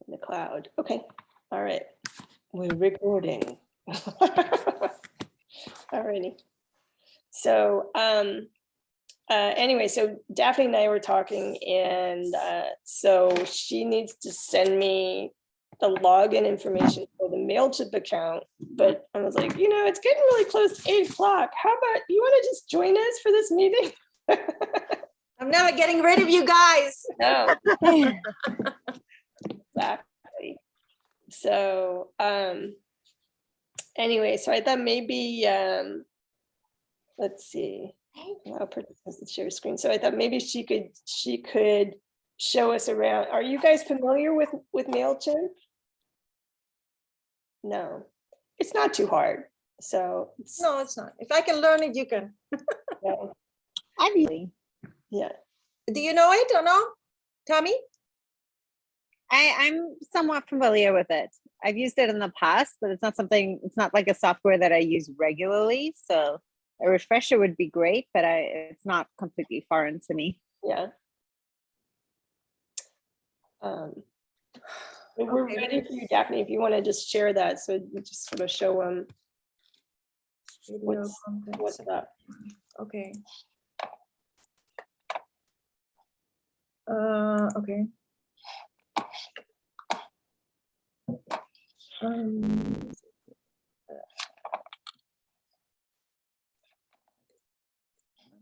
in the cloud. Okay, all right. We're recording. Alrighty. So anyway, so Daphne and I were talking, and so she needs to send me the login information for the MailChimp account. But I was like, it's getting really close to 8 o'clock. How about you want to just join us for this meeting? I'm never getting rid of you guys. No. Exactly. So anyway, so I thought maybe let's see. Allow participants to share screen. So I thought maybe she could show us around. Are you guys familiar with MailChimp? No, it's not too hard. So No, it's not. If I can learn it, you can. yeah. Obviously. Yeah. Do you know it or no, Tommy? I'm somewhat familiar with it. I've used it in the past, but it's not like a software that I use regularly. So a refresher would be great, but it's not completely foreign to me. Yeah. We're ready for you, Daphne, if you want to just share that. So we just sort of show them what's up. Okay. Okay.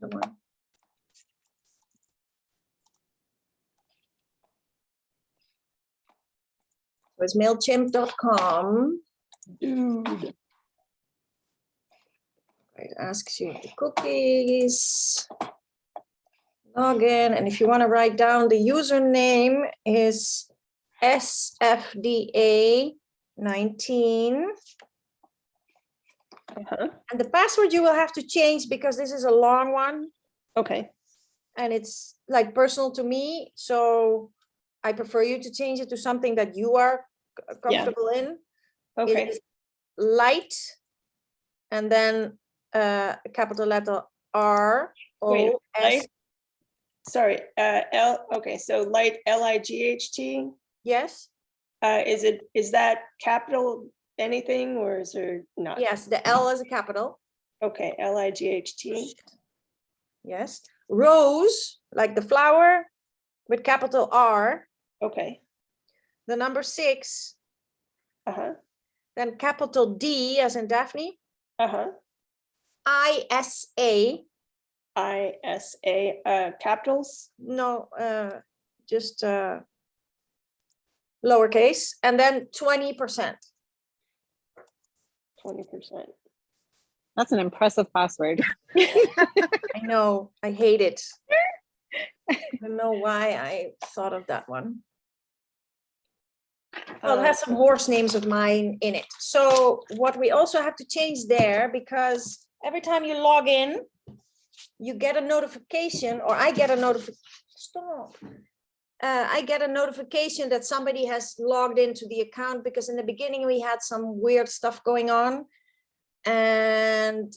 Another one. So it's MailChimp.com. Dude. It asks you the cookies, login, and if you want to write down the username is SFDA19. And the password you will have to change because this is a long one. Okay. And it's like personal to me. So I prefer you to change it to something that you are comfortable in. Okay. It is light and then capital letter R Wait, O S. light? Sorry, okay, so light, L-I-G-H-T. Yes. Is that capital anything, or is there not? Yes, the L is a capital. Okay, L-I-G-H-T. Yes. Rose, like the flower, with capital R. Okay. The number 6. Uh-huh. Then capital D as in Daphne. Uh-huh. I-S-A. I-S-A, capitals? No, just lowercase. And then 20%. 20%. That's an impressive password. I know, I hate it. I don't know why I thought of that one. Well, it has some horse names of mine in it. So what we also have to change there, because every time you log in, you get a notification, or I get a notification. Stop. I get a notification that somebody has logged into the account, because in the beginning we had some weird stuff going on, and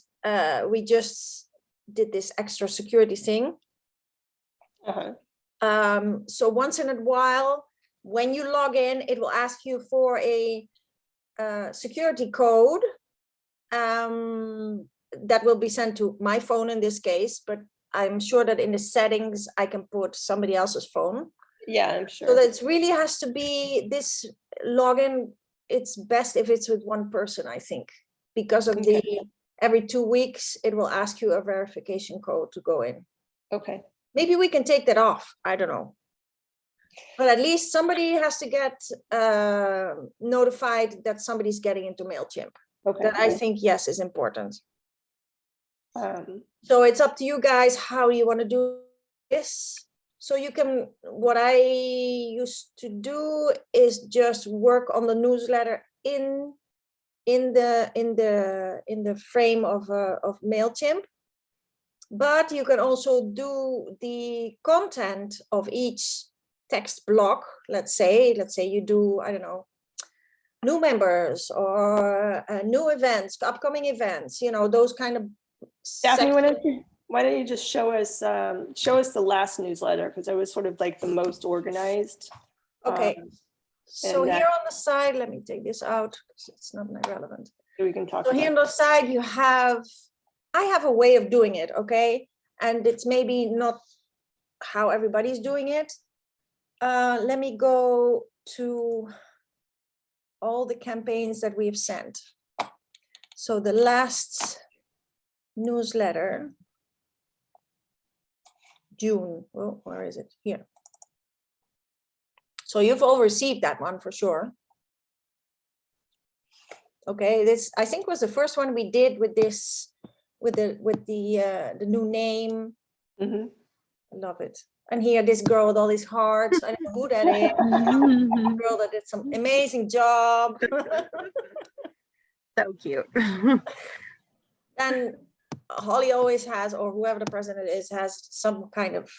we just did this extra security thing. Uh-huh. So once in a while, when you log in, it will ask you for a security code that will be sent to my phone in this case, but I'm sure that in the settings, I can put somebody else's phone. Yeah, I'm sure. So that it really has to be this login. It's best if it's with one person, I think, because of the every 2 weeks, it will ask you a verification code to go in. Okay. Maybe we can take that off. I don't know. But at least somebody has to get notified that somebody's getting into MailChimp. Okay. That I think, yes, is important. Um, So it's up to you guys how you want to do this. So you can, what I used to do is just work on the newsletter in the frame of MailChimp. But you can also do the content of each text block. Let's say you do, I don't know, new members or new events, upcoming events, those kind of. Daphne, why don't you just show us the last newsletter, because I was sort of like the most organized. Okay. So And here on the side, let me take this out because it's not relevant. we can talk So here on about. the side, you have, I have a way of doing it, okay? And it's maybe not how everybody's doing it. Let me go to all the campaigns that we've sent. So the last newsletter, June, well, where is it? Here. So you've all received that one for sure. Okay, this I think was the first one we did with this, with the new name. Mhm. I love it. And here, this girl with all these hearts. I don't know who that is. Girl that did some amazing job. So cute. And Holly always has, or whoever the president is, has some kind of,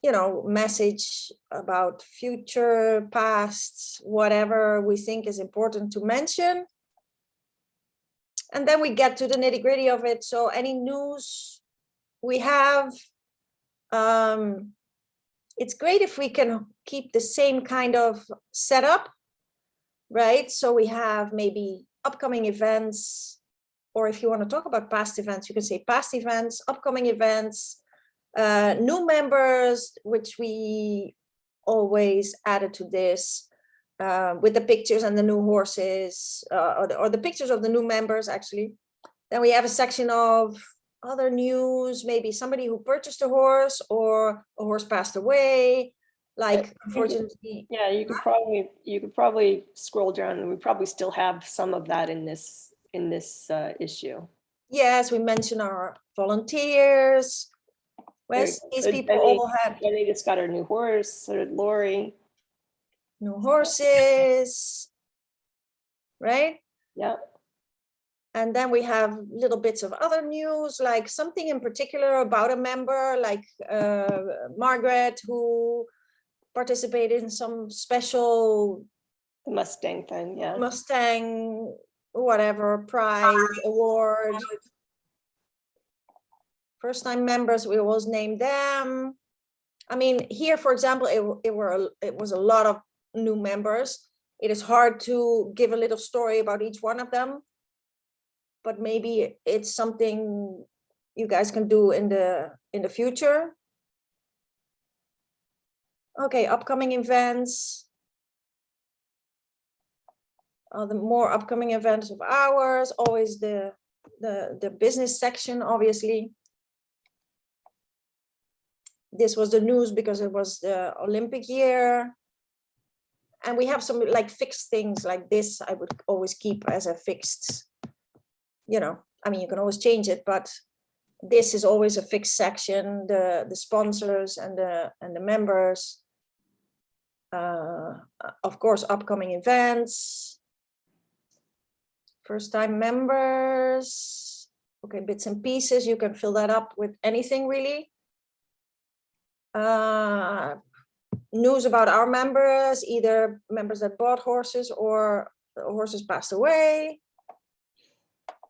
you know, message about future, past, whatever we think is important to mention. And then we get to the nitty gritty of it. So any news we have, it's great if we can keep the same kind of setup, right? So we have maybe upcoming events, or if you want to talk about past events, you can say past events, upcoming events, new members, which we always added to this, with the pictures and the new horses, or the pictures of the new members, actually. Then we have a section of other news, maybe somebody who purchased a horse or a horse passed away, like unfortunately. Yeah, you could probably scroll down, and we probably still have some of that in this issue. Yes, we mention our volunteers. Where's these people all had Jenny just got her new horse, so did Lori. new horses, right? Yeah. And then we have little bits of other news, like something in particular about a member, like Margaret, who participated in some special The Mustang thing, yeah. Mustang, whatever, prize, award. First time members, we always name them. I mean, here, for example, it was a lot of new members. It is hard to give a little story about each one of them, but maybe it's something you guys can do in the future. Okay, upcoming events. The more upcoming events of ours, always the business section, obviously. This was the news because it was the Olympic year. And we have some like fixed things like this. I would always keep as a fixed, you know, I mean, you can always change it, but this is always a fixed section, the sponsors and the members. Of course, upcoming events. First time members. Okay, bits and pieces. You can fill that up with anything really. News about our members, either members that bought horses or horses passed away.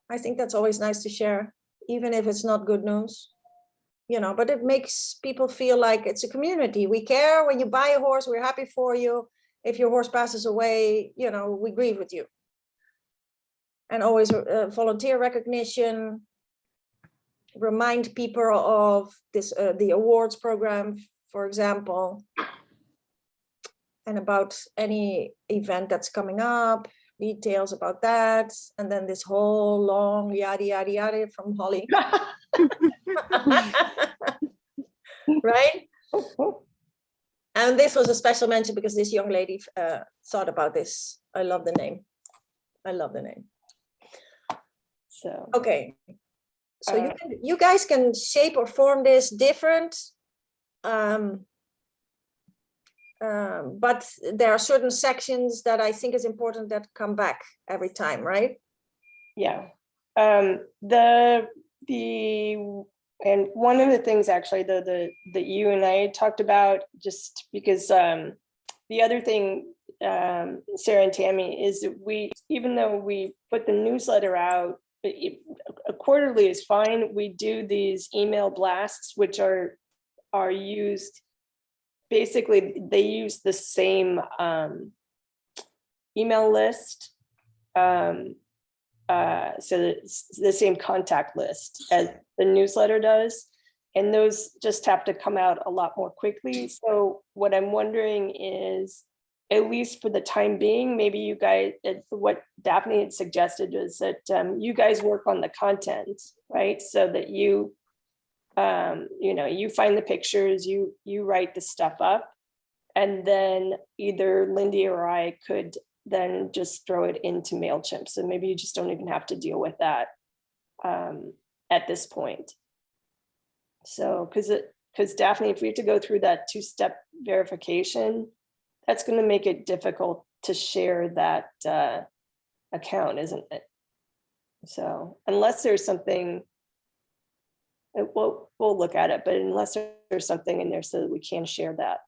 I think that's always nice to share, even if it's not good news, you know, but it makes people feel like it's a community. We care when you buy a horse, we're happy for you. If your horse passes away, you know, we grieve with you. And always volunteer recognition, remind people of this, the awards program, for example, and about any event that's coming up, details about that, and then this whole long yada yada yada from Holly. Right? And this was a special mention because this young lady thought about this. I love the name. I love the name. So okay, so you guys can shape or form this different. But there are certain sections that I think is important that come back every time, right? yeah. And one of the things actually that you and I talked about, just because the other thing, Sarah and Tammy, is that even though we put the newsletter out, a quarterly is fine. We do these email blasts, which are used basically they use the same email list. So it's the same contact list as the newsletter does. And those just have to come out a lot more quickly. So what I'm wondering is, at least for the time being, maybe you guys, what Daphne had suggested is that you guys work on the content, right? So that you find the pictures, you write the stuff up, and then either Lindy or I could then just throw it into MailChimp. So maybe you just don't even have to deal with that at this point. So, because Daphne, if we have to go through that two-step verification, that's going to make it difficult to share that account, isn't it? So unless there's something, we'll look at it, but unless there's something in there so that we can share that.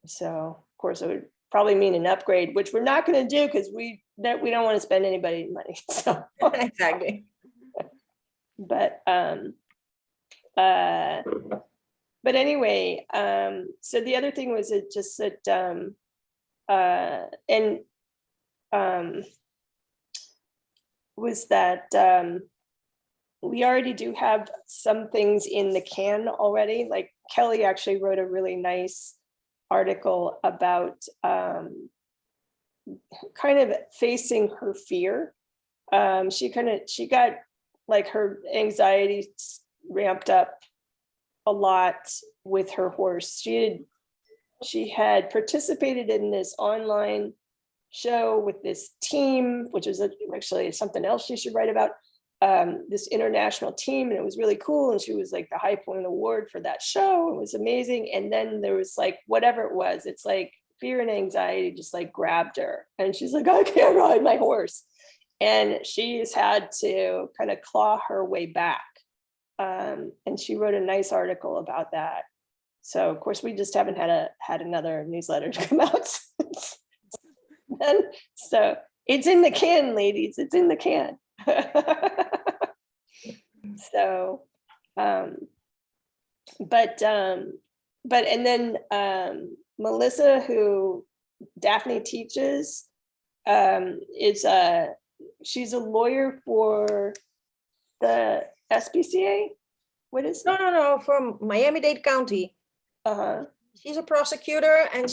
So of course it would probably mean an upgrade, which we're not going to do because we don't want to spend anybody's money. So Exactly. But anyway, so the other thing was it just that was that we already do have some things in the can already. Like Kelly actually wrote a really nice article about kind of facing her fear. She got like her anxiety ramped up a lot with her horse. She had participated in this online show with this team, which is actually something else she should write about, this international team, and it was really cool. And she was like the High Point Award for that show. It was amazing. And then there was like, whatever it was, it's like fear and anxiety just like grabbed her. And she's like, I can't ride my horse. And she's had to kind of claw her way back. And she wrote a nice article about that. So of course we just haven't had another newsletter to come out since then. So it's in the can, ladies. It's in the can. So, but and then Melissa, who Daphne teaches, she's a lawyer for the SPCA. What is it? No, from Miami-Dade County. Uh-huh. She's a prosecutor, and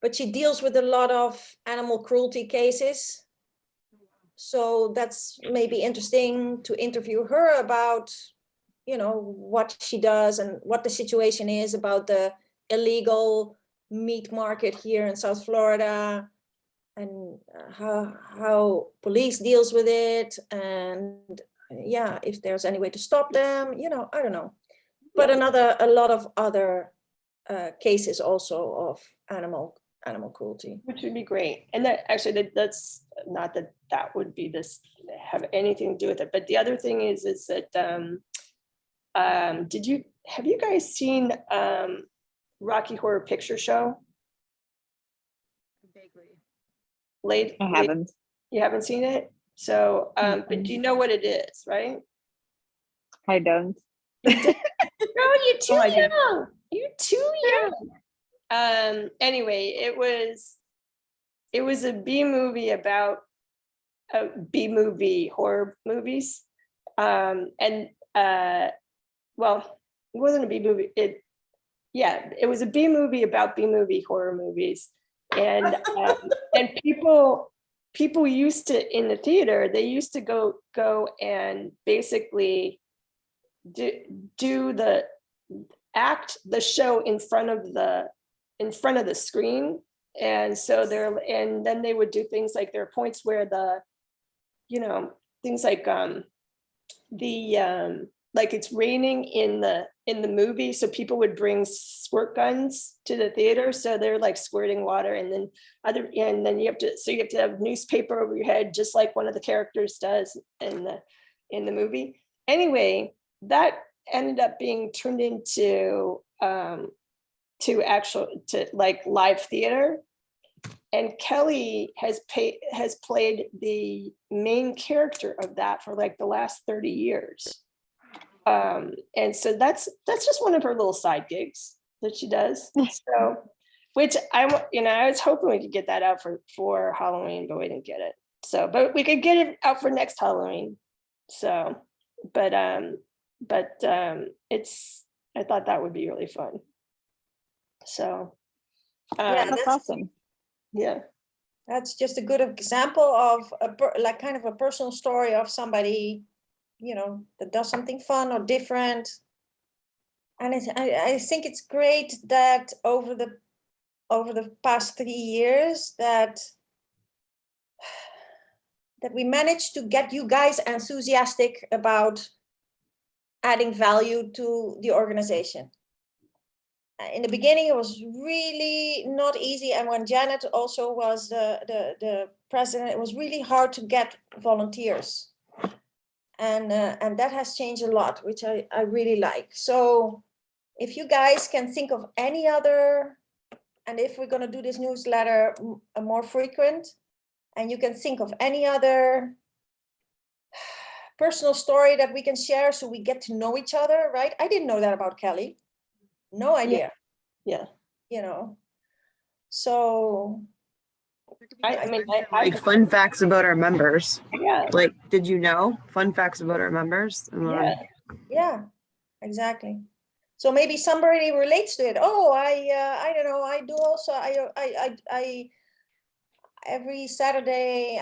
but she deals with a lot of animal cruelty cases. So that's maybe interesting to interview her about, what she does and what the situation is about the illegal meat market here in South Florida, and how police deals with it, and if there's any way to stop them, I don't know. But a lot of other cases also of animal cruelty. Which would be great. And that actually, that's not that would be this, have anything to do with it. But the other thing is that, have you guys seen Rocky Horror Picture Show? I haven't. You haven't seen it? So, but do you know what it is, right? I don't. No, you're too young. You're too young. Anyway, it was a B movie about B movie horror movies. Well, it wasn't a B movie. It was a B movie about B movie horror movies. And people used to, in the theater, they used to go and basically do the show in front of the screen. And so then they would do things like, there are points where things like like it's raining in the movie, so people would bring squirt guns to the theater, so they're like squirting water, and then you have to have newspaper over your head, just like one of the characters does in the movie. Anyway, that ended up being turned into like live theater, and Kelly has played the main character of that for like the last 30 years. And so that's just one of her little side gigs that she does. So, which I was hoping we could get that out for Halloween, but we didn't get it. So, but we could get it out for next Halloween. So, but I thought that would be really fun. So, Yeah, That's awesome. yeah. That's just a good example of like kind of a personal story of somebody, that does something fun or different. And I think it's great that over the past 3 years that we managed to get you guys enthusiastic about adding value to the organization. In the beginning, it was really not easy. And when Janet also was the president, it was really hard to get volunteers. And that has changed a lot, which I really like. So if you guys can think of any other, and if we're going to do this newsletter more frequent, and you can think of any other personal story that we can share so we get to know each other, right? I didn't know that about Kelly. No idea. Yeah. So like fun facts about our members. Yeah. Like, did you know fun facts about our members? Yeah, exactly. So maybe somebody relates to it. Oh, I don't know. I do also. I every Saturday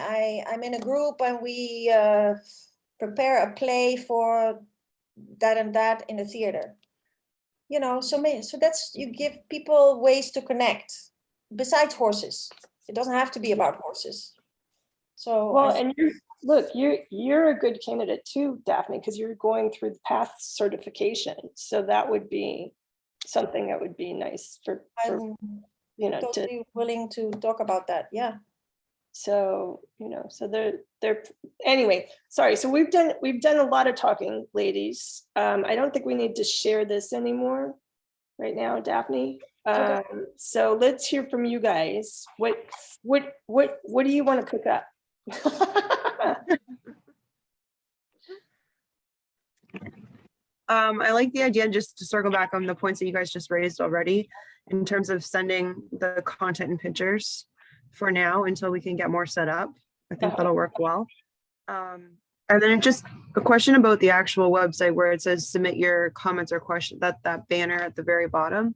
I'm in a group and we prepare a play for that and that in the theater. So that's, you give people ways to connect besides horses. It doesn't have to be about horses. So Well, and you're a good candidate too, Daphne, because you're going through the PATH certification. So that would be something that would be nice for I'm totally willing to talk about that. Yeah. So, so they're anyway, sorry. So we've done a lot of talking, ladies. I don't think we need to share this anymore right now, Daphne. Okay. So let's hear from you guys. What do you want to cook up? I like the idea, just to circle back on the points that you guys just raised already, in terms of sending the content and pictures for now until we can get more set up. I think that'll work well. And then just a question about the actual website where it says submit your comments or questions, that banner at the very bottom.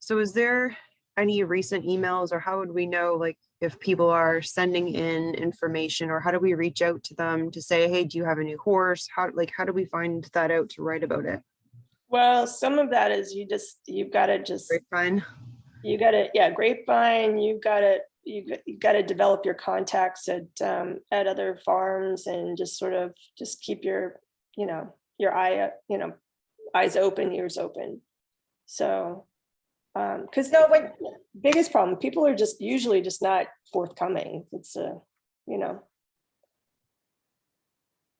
So is there any recent emails, or how would we know, like, if people are sending in information, or how do we reach out to them to say, hey, do you have a new horse? How do we find that out to write about it? Well, some of that is you've got to Grapevine. Grapevine. You've got to develop your contacts at other farms, and just keep your eyes open, ears open. So because biggest problem, people are usually not forthcoming. It's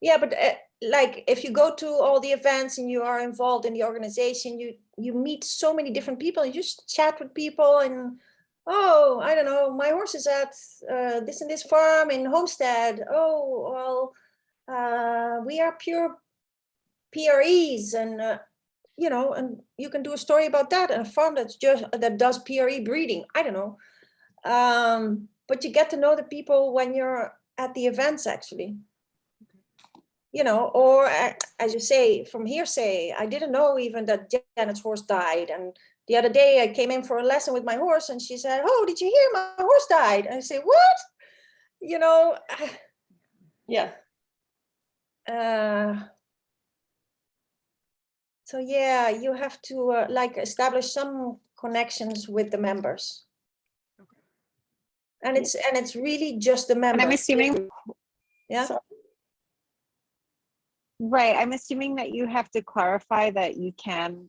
Yeah, but like if you go to all the events and you are involved in the organization, you meet so many different people. You just chat with people, and oh, I don't know, my horse is at this and this farm in Homestead. Oh, well, we are pure PREs, and and you can do a story about that, and a farm that does PRE breeding. I don't know, but you get to know the people when you're at the events, actually. Or as you say, from hearsay, I didn't know even that Janet's horse died. And the other day I came in for a lesson with my horse, and she said, oh, did you hear my horse died? And I say, what? Yeah. So yeah, you have to establish some connections with the members. Okay. And it's really just the members. And I'm assuming, yeah. Right. I'm assuming that you have to clarify that you can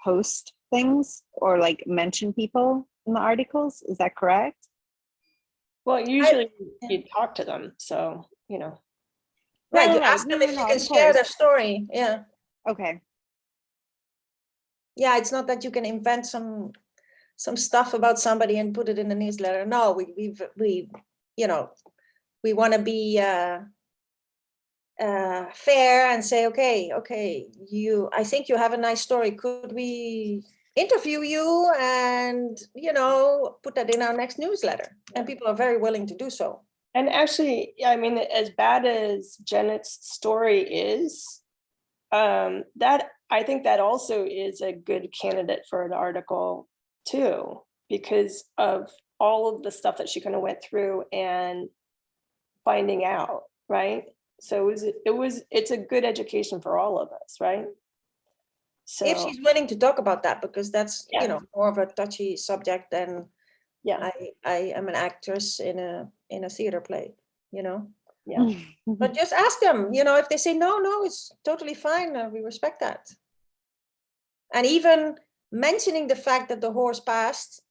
post things or like mention people in the articles. Is that correct? Well, usually you talk to them. So, Right. You Right. ask them if you can share their story. Yeah. Okay. Yeah. It's not that you can invent some stuff about somebody and put it in the newsletter. No, we want to be, fair and say, okay, I think you have a nice story. Could we interview you and, put that in our next newsletter? And people are very willing to do so. And actually, I mean, as bad as Janet's story is, that I think that also is a good candidate for an article too, because of all of the stuff that she kind of went through and finding out, right? So it's a good education for all of us, right? So If she's willing to talk about that, because that's, Yeah. more of a touchy subject than yeah, I am an actress in a theater play, yeah, But just ask them, if they say no, it's totally fine. We respect that. And even mentioning the fact that the horse passed,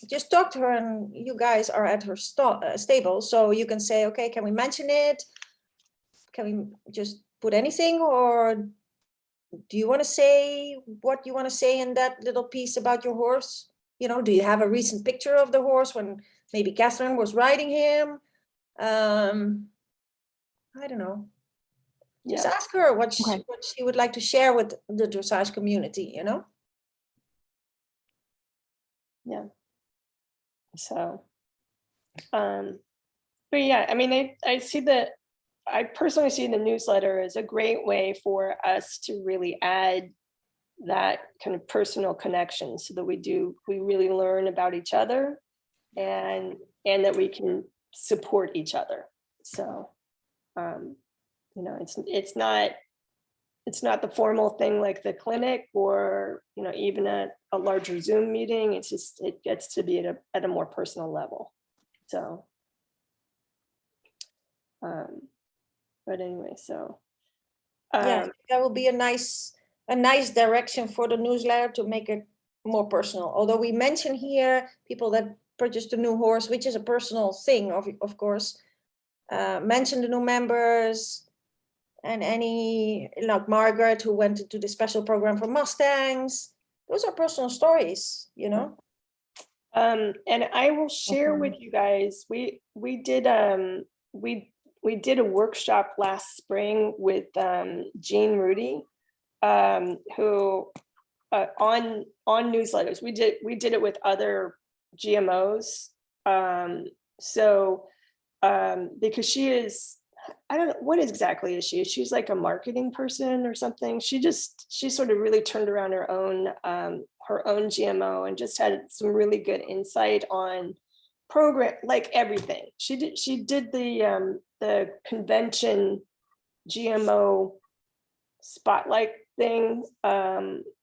just talk to her, and you guys are at her stable. So you can say, okay, can we mention it? Can we just put anything? Or do you want to say what you want to say in that little piece about your horse? Do you have a recent picture of the horse when maybe Catherine was riding him? I don't know. Just yeah, ask her what Okay. she would like to share with the dressage community, yeah. So, but yeah, I mean, I personally see the newsletter as a great way for us to really add that kind of personal connection, so that we really learn about each other, and that we can support each other. So, it's not the formal thing like the clinic, or even a larger Zoom meeting. It's just, it gets to be at a more personal level. So, but anyway, so Yeah, that will be a nice direction for the newsletter, to make it more personal. Although we mention here people that purchased a new horse, which is a personal thing, of course. Mention the new members, and any, like Margaret, who went into the special program for Mustangs. Those are personal stories, and I will share with Definitely. you guys, we did a workshop last spring with Jean Rudy, who on newsletters. We did it with other GMOs. So because she is, I don't know what exactly is she. She's like a marketing person or something. She sort of really turned around her own GMO, and just had some really good insight on program, like everything. She did the convention GMO spotlight thing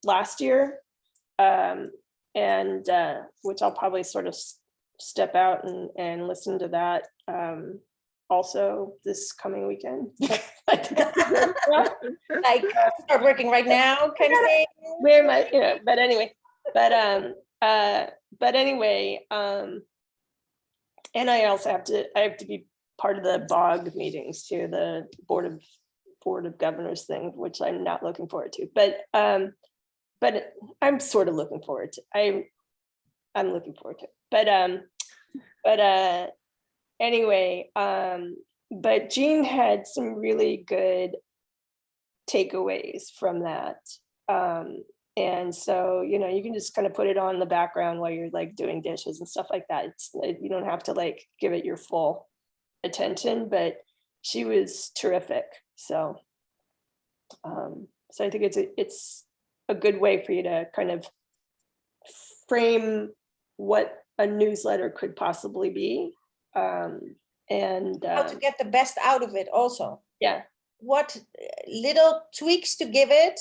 last year, and which I'll probably sort of step out and listen to that also this coming weekend. Like, start working right now, kind of thing. Where am I? But anyway, and I also have to be part of the BOG meetings too, the board of governors thing, which I'm not looking forward to, but I'm sort of looking forward to. I'm looking forward to it. But anyway, but Jean had some really good takeaways from that. And so, you can just kind of put it on the background while you're like doing dishes and stuff like that. You don't have to like give it your full attention, but she was terrific. So, so I think it's a good way for you to kind of frame what a newsletter could possibly be. And How to get the best out of it also. yeah, What little tweaks to give it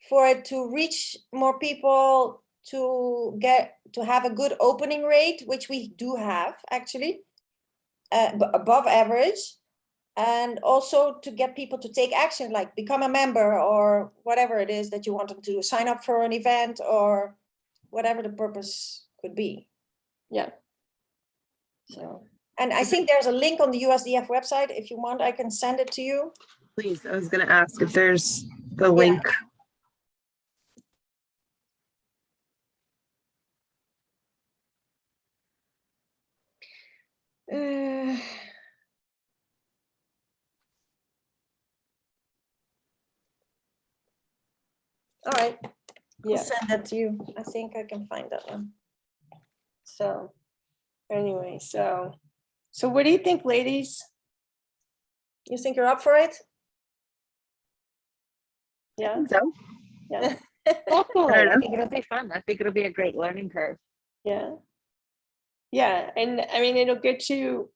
for it to reach more people, to have a good opening rate, which we do have actually, above average, and also to get people to take action, like become a member or whatever it is that you want them to do, sign up for an event or whatever the purpose could be. yeah. So, And I think there's a link on the USDF website. If you want, I can send it to you. Please, I was gonna ask if there's the link. All right, I'll Yeah, send that to you. I think I can find that one. so anyway, so what do you think, ladies? You think you're up for it? Yeah, So, yeah, Definitely. I know. think it'll be fun. I think it'll be a great learning curve. yeah. Yeah, and I mean, it'll get you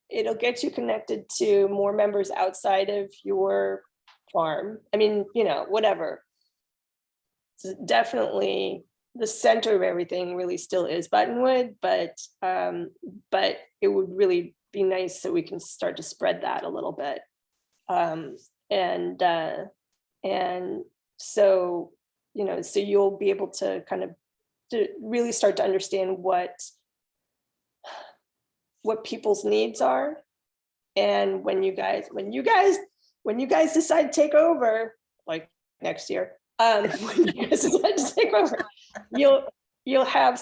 connected to more members outside of your farm. I mean, you know, whatever. It's definitely the center of everything really still is Buttonwood, but it would really be nice so we can start to spread that a little bit. And so, you know, so you'll be able to kind of to really start to understand what people's needs are. And when you guys decide to take over, like next year, when you guys decide to take over, you'll have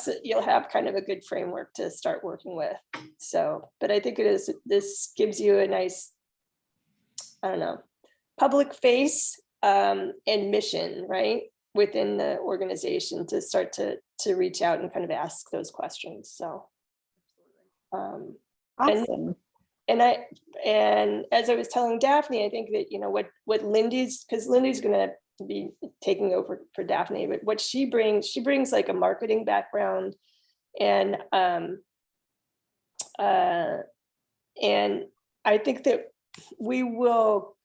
kind of a good framework to start working with. So, but I think this gives you a nice, I don't know, public face and mission, right, within the organization to start to reach out and kind of ask those questions. So Awesome. and as I was telling Daphne, I think that, you know, what Lindy's, because Lindy's going to be taking over for Daphne, but what she brings like a marketing background, and I think that we will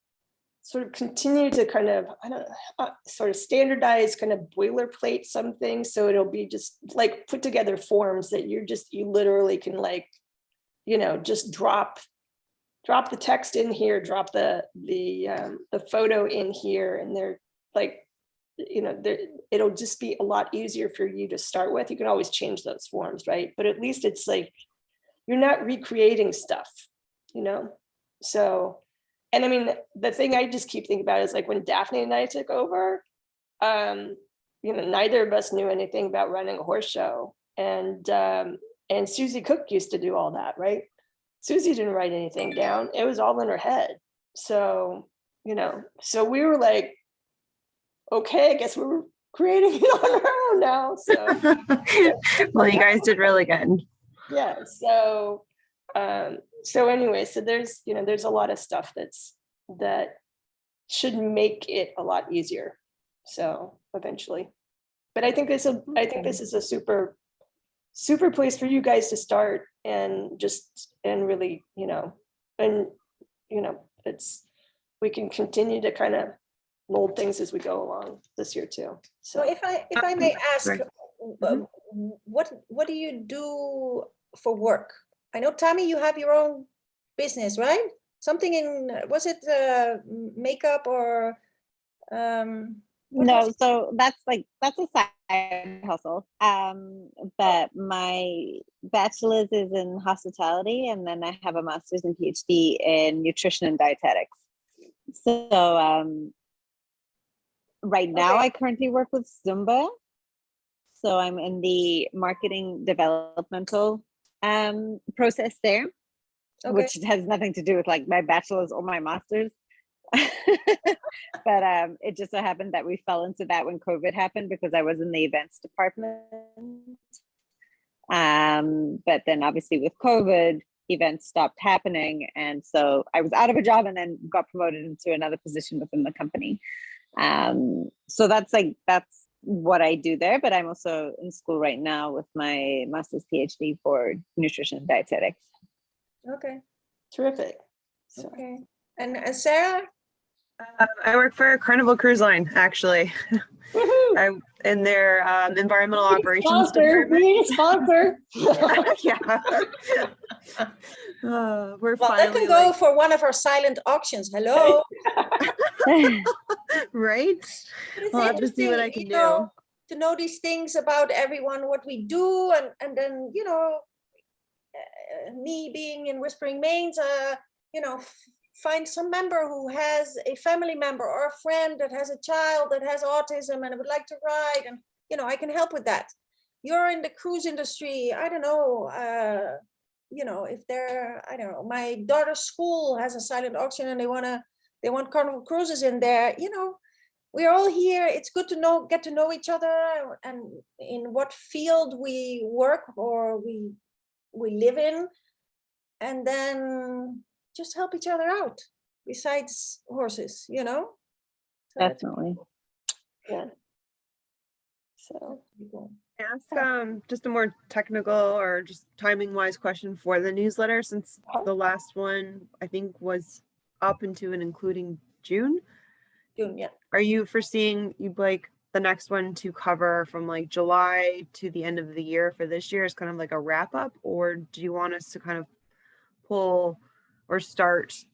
sort of continue to kind of, sort of standardize, kind of boilerplate something. So it'll be just like put together forms that you literally can, like, you know, just drop the text in here, drop the photo in here, and they're like, you know, it'll just be a lot easier for you to start with. You can always change those forms, right? But at least it's like, you're not recreating stuff, you know? So, and I mean, the thing I just keep thinking about is, like, when Daphne and I took over, you know, neither of us knew anything about running a horse show. And Susie Cook used to do all that, right? Susie didn't write anything down. It was all in her head. So, you know, so we were like, okay, I guess we were creating it on our own now. So Well, you guys did really good. yeah. So anyway, so there's, you know, there's a lot of stuff that should make it a lot easier. So eventually, but I think this is a super place for you guys to start, and really, you know, we can continue to kind of mold things as we go along this year too. So So if I may ask, Right. what do you do for work? I know, Tammy, you have your own business, right? Something in, was it makeup or what was No, it? so that's a side hustle. But my bachelor's is in hospitality, and then I have a master's and PhD in nutrition and dietetics. So right now Okay. I currently work with Zumba. So I'm in the marketing developmental process there, Okay. which has nothing to do with like my bachelor's or my master's. But it just so happened that we fell into that when COVID happened, because I was in the events department. But then obviously with COVID, events stopped happening, and so I was out of a job and then got promoted into another position within the company. So that's what I do there. But I'm also in school right now with my master's PhD for nutrition and dietetics. Okay. terrific. So Okay. And Sarah? I work for Carnival Cruise Line, actually. woohoo! I'm in their environmental operations Sponsor, we department. need a sponsor. Yeah. We're Well, that finally can go like, for one of our silent auctions. Hello. right? But it's I'll have to see what interesting, I can you do. know, to know these things about everyone, what we do, and then, you know, me being in Whispering Mains, you know, find some member who has a family member or a friend that has a child that has autism and would like to ride, and, you know, I can help with that. You're in the cruise industry, I don't know, you know, if they're, I don't know, my daughter's school has a silent auction and they want Carnival Cruises in there, you know, we're all here. It's good to get to know each other and in what field we work or we live in, and then just help each other out. Besides horses, you know. So that's Definitely. Yeah. So, cool. Ask just a more technical or just timing wise question for the newsletter, since the last one I think was up into and including June. June, yeah. Are you foreseeing you'd like the next one to cover from like July to the end of the year for this year as kind of like a wrap up, or do you want us to kind of pull or start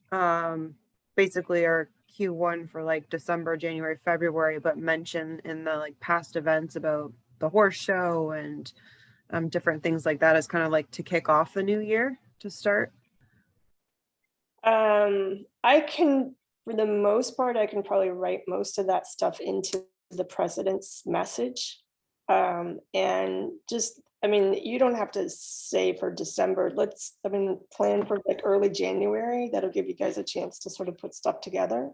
basically our Q1 for like December, January, February, but mention in the like past events about the horse show and different things like that as kind of like to kick off the new year to start? I can, for the most part, I can probably write most of that stuff into the president's message. And just, I mean, you don't have to say for December, plan for like early January. That'll give you guys a chance to sort of put stuff together.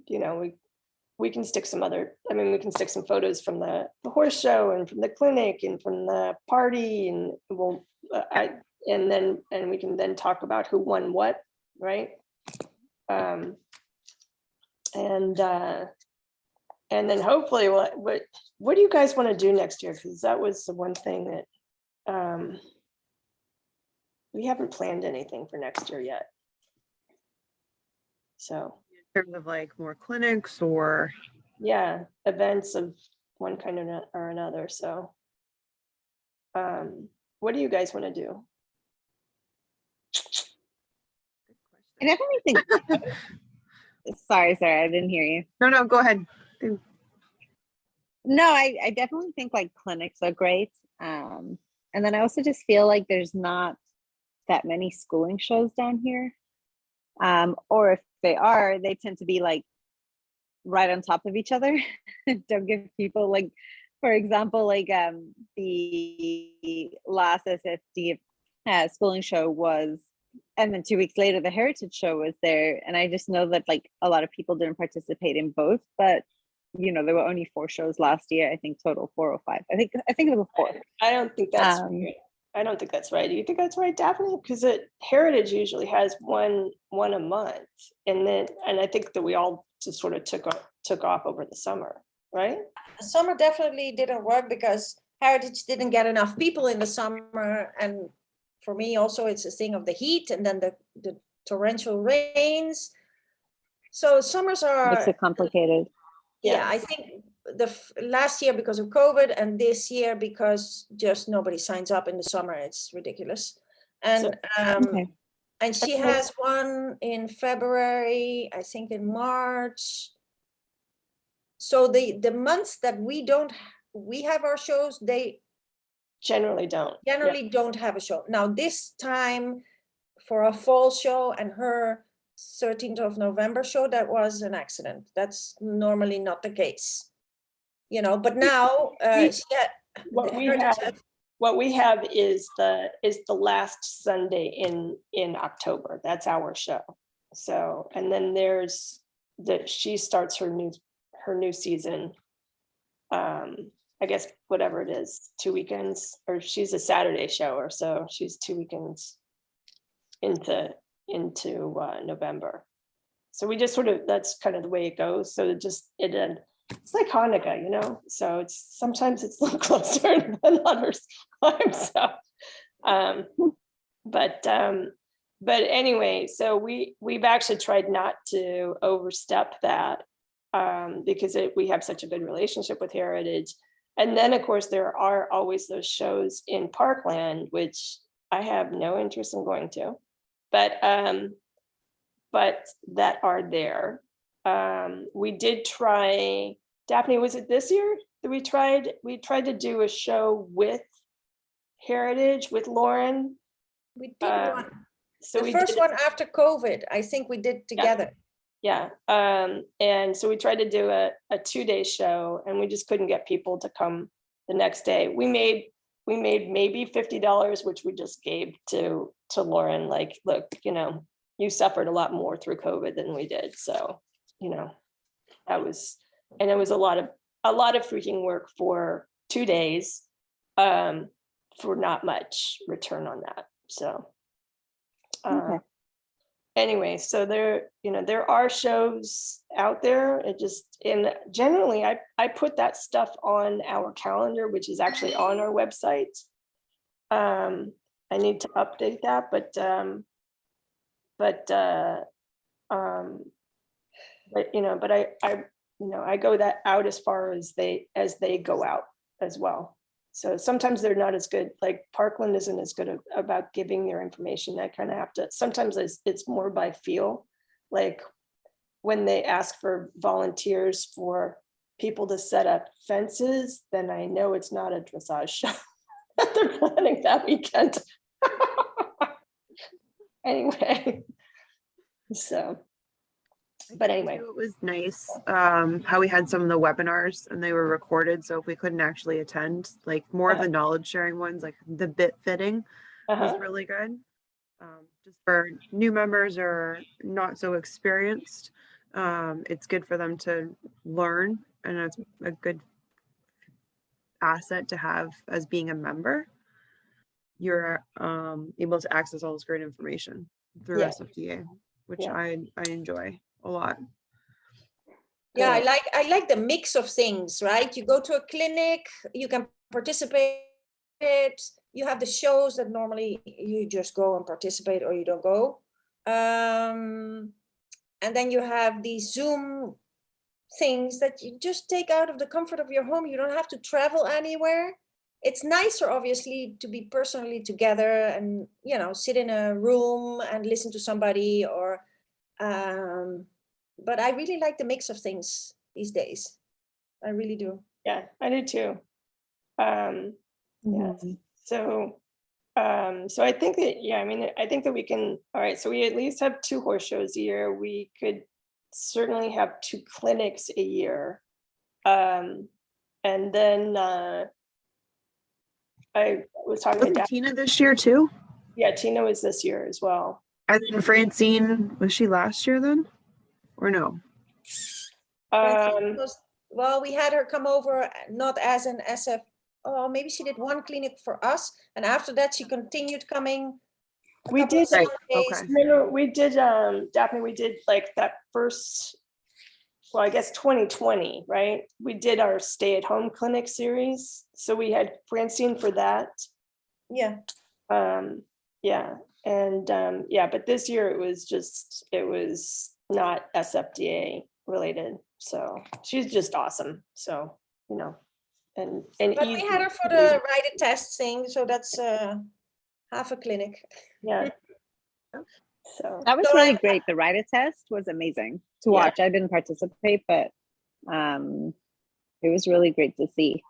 You know, we can stick some other, we can stick some photos from the horse show and from the clinic and from the party, and and we can then talk about who won what, right? And then hopefully, what do you guys want to do next year? Because that was the one thing that we haven't planned anything for next year yet. So In terms of like more clinics or yeah, events of one kind or another. So what do you guys want to do? I definitely think. Sorry, I didn't hear you. no, go ahead. No, I definitely think like clinics are great. And then I also just feel like there's not that many schooling shows down here. Or if they are, they tend to be like right on top of each other. Don't give people like, for example, like the last SFD schooling show was, and then 2 weeks later the Heritage Show was there, and I just know that like a lot of people didn't participate in both, but you know there were only 4 shows last year. I think total 4 or 5. I think it was 4. I don't think that's right. I don't think that's right. Do you think that's right, Daphne? Because Heritage usually has one a month, and I think that we all just sort of took off over the summer, right? The summer definitely didn't work because Heritage didn't get enough people in the summer, and for me also it's a thing of the heat and then the torrential rains. So summers are Makes it complicated. Yeah, I think last year because of COVID, and this year because just nobody signs up in the summer. It's ridiculous. And Okay. and she has one in February, I think in March. So the months that we have our shows, they generally don't have a show. Now this time for a fall show and her 13th of November show, that was an accident. That's normally not the case, you know, but now what we have is the last Sunday in October. That's our show. So, and then there's she starts her new season, I guess whatever it is, 2 weekends, or she's a Saturday show, or so she's 2 weekends into November. So we just sort of, that's kind of the way it goes. So it's like Hanukkah, you know, so sometimes it's a little closer than others. So but anyway, so we've actually tried not to overstep that, because we have such a good relationship with Heritage. And then of course there are always those shows in Parkland, which I have no interest in going to, but that are there. We did try, Daphne, was it this year that we tried to do a show with Heritage with Lauren? We did one. So the first one after COVID, I think we did together. Yeah. And so we tried to do a 2-day show, and we just couldn't get people to come the next day. We made maybe $50, which we just gave to Lauren, like, look, you know, you suffered a lot more through COVID than we did. So, that was, and it was a lot of freaking work for 2 days, for not much return on that. So, Okay. anyway, so there are shows out there. It just, and generally I put that stuff on our calendar, which is actually on our website. I need to update that, but I go that out as far as they go out as well. So sometimes they're not as good, like Parkland isn't as good about giving their information. I kind of have to, sometimes it's more by feel, like when they ask for volunteers for people to set up fences, then I know it's not a dressage show that they're planning that weekend. Anyway, so, but anyway. It was nice how we had some of the webinars and they were recorded. So if we couldn't actually attend, like more of the knowledge sharing ones, like the bit fitting was really good. Just for new members or not so experienced, it's good for them to learn, and it's a good asset to have as being a member. You're able to access all this great information through SFDA, which I enjoy a lot. Yeah, I like the mix of things, right? You go to a clinic, you can participate. You have the shows that normally you just go and participate or you don't go. And then you have these Zoom things that you just take out of the comfort of your home. You don't have to travel anywhere. It's nicer, obviously, to be personally together and, sit in a room and listen to somebody or, but I really like the mix of things these days. I really do. Yeah, I do too. Yeah. So I think that, I think that we can, all right, so we at least have 2 horse shows a year. We could certainly have 2 clinics a year. And then I was talking Was to Tina this year too? Yeah, Tina was this year as well. And then Francine, was she last year then? Or no? Well, we had her come over, not as an SF. Oh, maybe she did 1 clinic for us, and after that she continued coming. We did, right, okay. remember, we did, Daphne, we did like that first, well, I guess 2020, right? We did our stay-at-home clinic series. So we had Francine for that. Yeah. Yeah. And but this year it was not SFDA related. So she's just awesome. So, and But we had her for the write-it test thing, so that's half a clinic. Yeah. So That was really great. The write-it test was amazing to watch. I didn't participate, but it was really great to see.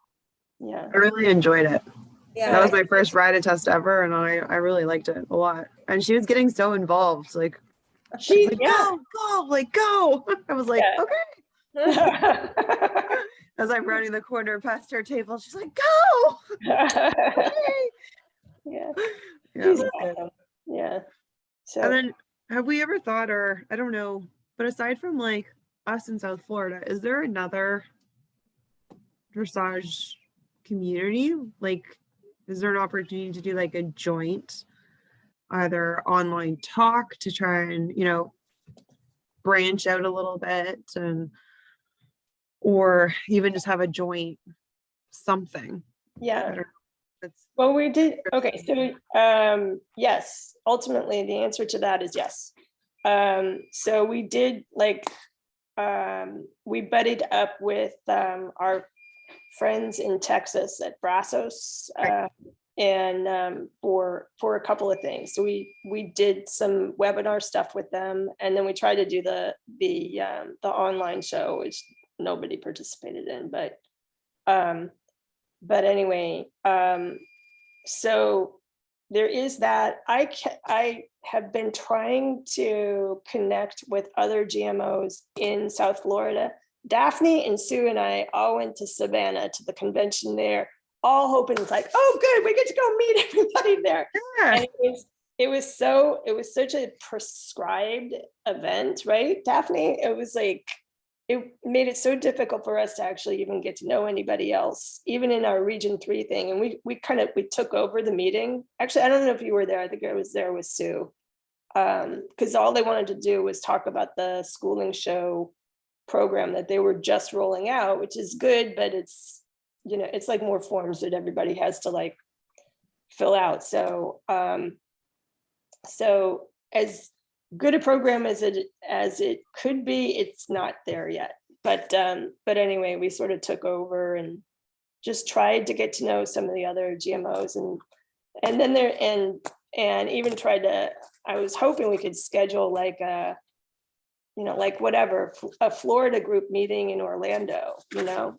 Yeah. I really enjoyed it. Yeah. That was my first write-it test ever, and I really liked it a lot. And she was getting so involved, like she's like, go, like go. I was like, okay. As I'm rounding the corner past her table, she's like, go. Yeah. Yeah, Awesome. Yeah. So and then have we ever thought, or I don't know, but aside from like us in South Florida, is there another dressage community? Like, is there an opportunity to do like a joint either online talk to try and, branch out a little bit, and or even just have a joint something? yeah. Well, we did. Okay. So, yes, ultimately the answer to that is yes. So we did we buddied up with our friends in Texas at Brazos, and for a couple of things. So we did some webinar stuff with them, and then we tried to do the online show, which nobody participated in, but anyway, so there is that. I have been trying to connect with other GMOs in South Florida. Daphne and Sue and I all went to Savannah to the convention there, all hoping it's like, oh good, we get to go meet everybody there. Yeah. And it was such a prescribed event, right, Daphne? It was like, it made it so difficult for us to actually even get to know anybody else, even in our Region 3 thing. And we took over the meeting. Actually, I don't know if you were there. I think I was there with Sue. Because all they wanted to do was talk about the schooling show program that they were just rolling out, which is good, but it's, you know, it's like more forms that everybody has to like fill out. So so as good a program as it could be, it's not there yet. But anyway, we sort of took over and just tried to get to know some of the other GMOs, and then there and even tried to, I was hoping we could schedule like a, you know, like whatever, a Florida group meeting in Orlando, you know,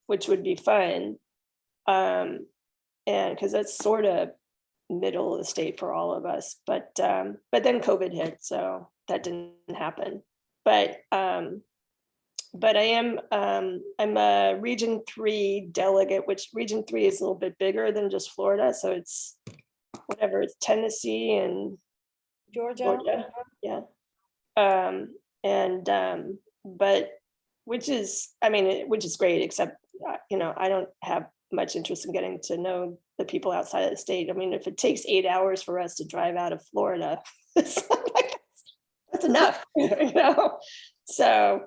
which would be fun. And because that's sort of middle of the state for all of us, but then COVID hit, so that didn't happen. But I am, I'm a Region 3 delegate, which Region 3 is a little bit bigger than just Florida, so it's whatever, it's Tennessee and Georgia. yeah. But which is, I mean, which is great, except, you know, I don't have much interest in getting to know the people outside of the state. I mean, if it takes 8 hours for us to drive out of Florida, it's like, that's enough, you know? So,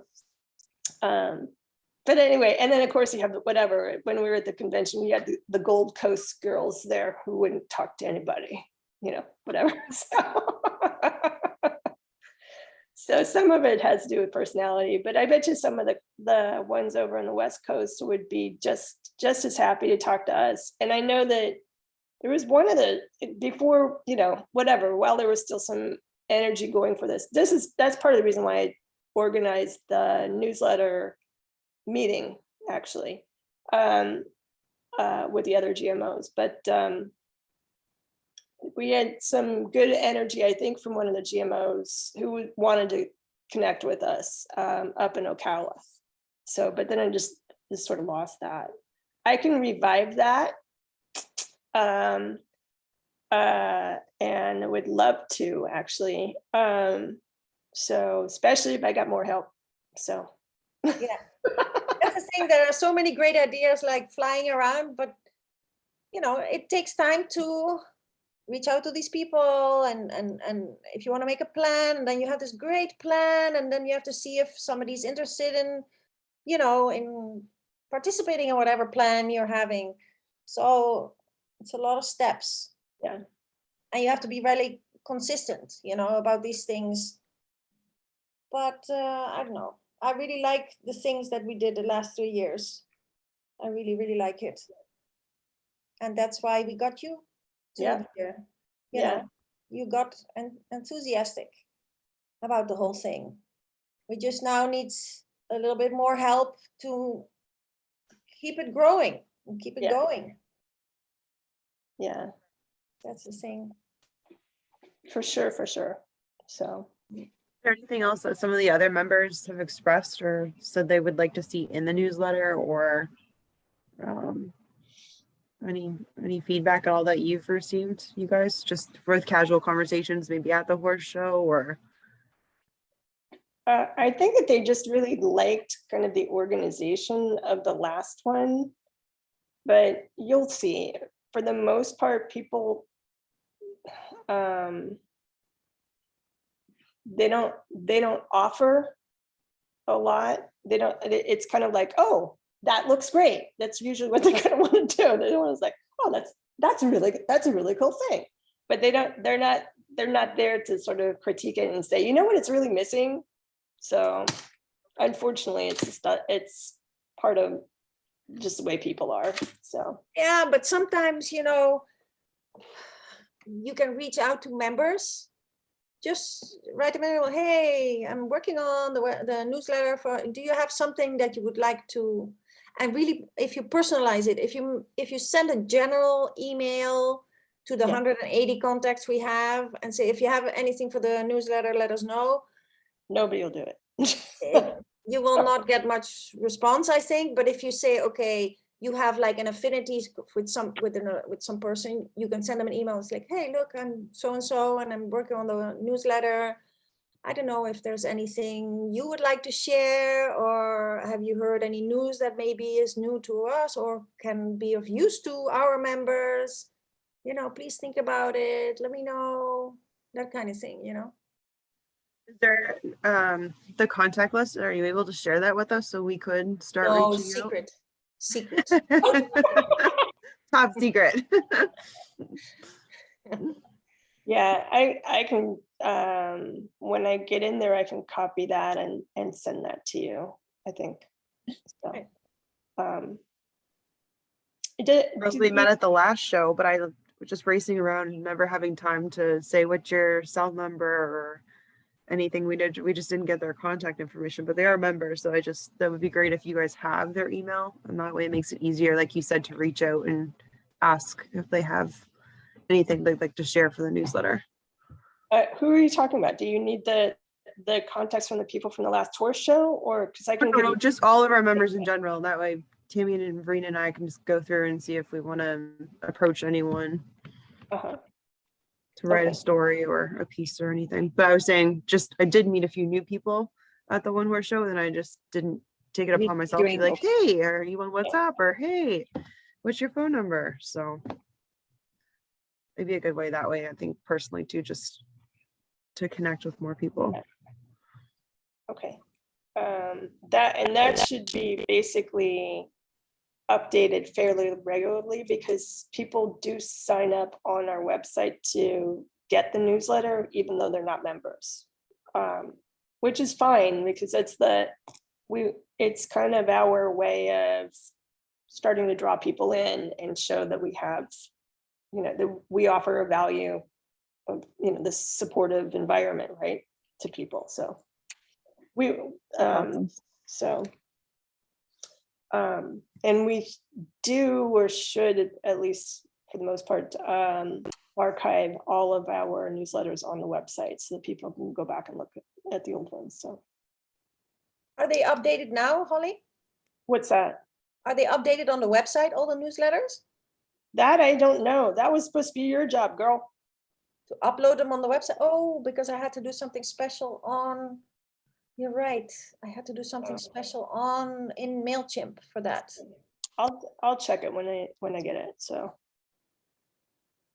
but anyway, and then of course you have whatever, when we were at the convention, we had the Gold Coast girls there who wouldn't talk to anybody, you know, whatever. So some of it has to do with personality, but I bet you some of the ones over on the West Coast would be just as happy to talk to us. And I know that there was one of the, before, you know, whatever, while there was still some energy going for this, that's part of the reason why I organized the newsletter meeting, actually, with the other GMOs. But we had some good energy, I think, from one of the GMOs who wanted to connect with us up in Ocala. So, but then I just sort of lost that. I can revive that. And would love to, actually. So especially if I got more help. So Yeah, that's the thing. There are so many great ideas like flying around, but you know, it takes time to reach out to these people, and if you want to make a plan, then you have this great plan, and then you have to see if somebody's interested in, you know, in participating in whatever plan you're having. So it's a lot of steps. Yeah. And you have to be really consistent, you know, about these things. But I don't know. I really like the things that we did the last 3 years. I really, really like it. And that's why we got you to Yeah. be here. You Yeah. know, you got enthusiastic about the whole thing. We just now need a little bit more help to keep it growing and keep it Yeah. going. Yeah, That's the thing. for sure, for sure. So Is there anything else that some of the other members have expressed or said they would like to see in the newsletter, or any feedback at all that you've received, you guys, just with casual conversations, maybe at the horse show, or? I think that they just really liked kind of the organization of the last one, but you'll see, for the most part, people, they don't offer a lot. They don't, it's kind of like, oh, that looks great. That's usually what they kind of want to do. They don't want to like, oh, that's a really cool thing. But they're not there to sort of critique it and say, you know what, it's really missing. So unfortunately, it's part of just the way people are. So Yeah, but sometimes, you know, you can reach out to members. Just write them in, hey, I'm working on the newsletter do you have something that you would like to, and really, if you personalize it, if you send a general email to the 180 contacts we have and say, if you have anything for the newsletter, let us know. nobody will do it. You will not get much response, I think. But if you say, okay, you have like an affinity with some person, you can send them an email. It's like, hey, look, I'm so and so, and I'm working on the newsletter. I don't know if there's anything you would like to share, or have you heard any news that maybe is new to us or can be of use to our members? You know, please think about it. Let me know, that kind of thing, you know. Is there the contact list? Are you able to share that with us so we could start No, reaching secret. out? Top secret. Yeah, I can, when I get in there, I can copy that and send that to you, I think. So, Okay. We met at the last show, but I was just racing around and never having time to say what's your cell number or anything. We just didn't get their contact information, but they are members. So that would be great if you guys have their email, and that way it makes it easier, like you said, to reach out and ask if they have anything they'd like to share for the newsletter. Who are you talking about? Do you need the contacts from the people from the last tour show, or because I can give you just all of our members in general. That way Tammy and Verena and I can just go through and see if we want to approach anyone uh-huh. to write Okay. a story or a piece or anything. But I was saying, I did meet a few new people at the One Horse Show, and I just didn't take it upon myself to be like, hey, are you on WhatsApp? Or hey, what's your phone number? So maybe a good way that way, I think, personally, too, just to connect with more people. Okay. That should be basically updated fairly regularly, because people do sign up on our website to get the newsletter, even though they're not members, which is fine, because it's kind of our way of starting to draw people in and show that we have, that we offer a value of, this supportive environment, right, to people. So we, Awesome. and we do, or should, at least for the most part, archive all of our newsletters on the website so that people can go back and look at the old ones. So Are they updated now, Holly? what's that? Are they updated on the website, all the newsletters? That I don't know. That was supposed to be your job, girl. To upload them on the website? Oh, because I had to do something special on, you're right. I had to do something special in MailChimp for that. I'll check it when I get it. So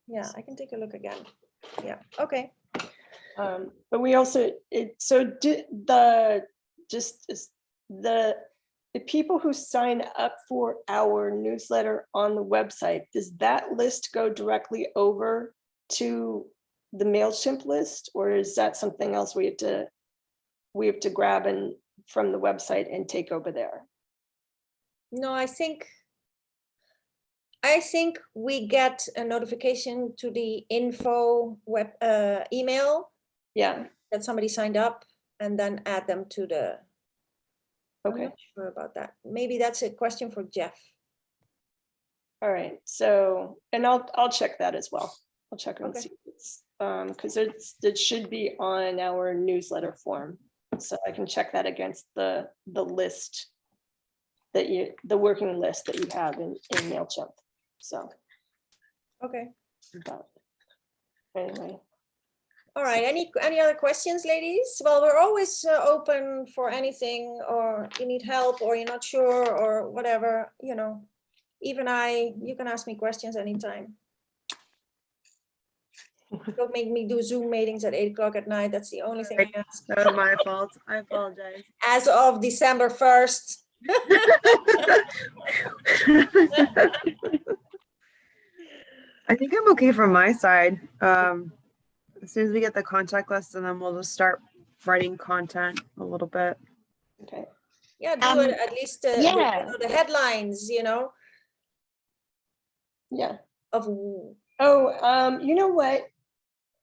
Yeah, I can take a look again. Yeah, okay. but we also, the people who sign up for our newsletter on the website, does that list go directly over to the MailChimp list, or is that something else we have to grab from the website and take over there? No, I think we get a notification to the info web email. Yeah. That somebody signed up, and then add them to the. Okay. I'm not sure about that. Maybe that's a question for Jeff. All right. So, and I'll check that as well. I'll check and see, because it should be on our newsletter form, so I can check that against the list the working list that you have in MailChimp. So. Okay. But anyway. All right, any other questions, ladies? Well, we're always open for anything, or you need help, or you're not sure, or whatever, you can ask me questions anytime. Don't make me do Zoom meetings at 8 o'clock at night. That's the only thing I ask. That was my fault. I apologize. As of December 1st. I think I'm okay from my side. As soon as we get the contact list, and then we'll just start writing content a little bit. Okay. Yeah, do it at least the headlines, Yeah. Of you know